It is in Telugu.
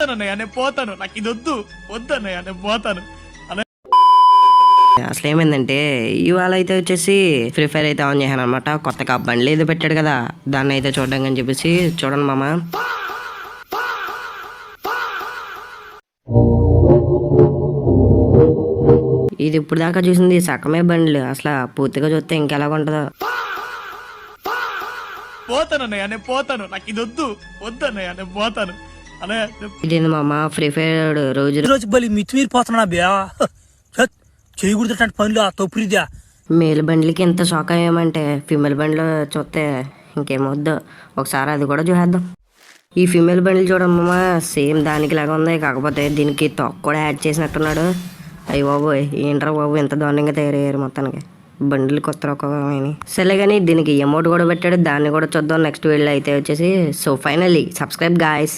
పోతానన్నయ్య, నేను పోతాను, నాకు ఇది వద్దు, వద్దన్నయ్య, నేను పోతాను. అసలు ఏమైందంటే ఇవాళ అయితే వచ్చేసి ఫ్రీ ఫైర్ అయితే ఆన్ చేశాను అనమాట. కొత్తగా బండ్లు ఏదో పెట్టాడు కదా, దాన్ని అయితే చూడడం అని చెప్పేసి చూడండి మామ. ఇది ఇప్పుడు దాకా చూసింది సగమే బండ్లు, అసలు పూర్తిగా చూస్తే ఇంకెలా ఉంటుందో. పోతానన్నయ్య, నేను పోతాను, నాకు ఇది వద్దు, వద్దన్నయ్య, నేను పోతాను. ఇదేంది మామ ఫ్రీ ఫైర్ రోజు రోజు బలి మితిమీరిపోతున్నా బ్యా చేయకూడదు పనులు తప్పురిద్యా. మేల్ బండ్లకి ఎంత షాక్ అయ్యామంటే ఫిమేల్ బండ్లు చూస్తే ఇంకేమొద్దు, ఒకసారి అది కూడా చూసేద్దాం. ఈ ఫిమేల్ బండ్లు చూడమ్మా సేమ్ దానికి లాగా ఉంది, కాకపోతే దీనికి తొక్క కూడా యాడ్ చేసినట్టున్నాడు. అయ్యి బాబు ఏంట్రా బాబు ఎంత దారుణంగా తయారయ్యారు మొత్తానికి బండ్లు కొత్త రకమైన. సరే కానీ దీనికి అమౌంట్ కూడా పెట్టాడు, దాన్ని కూడా చూద్దాం నెక్స్ట్ వీడియో అయితే వచ్చేసి. So finally subscribe guys.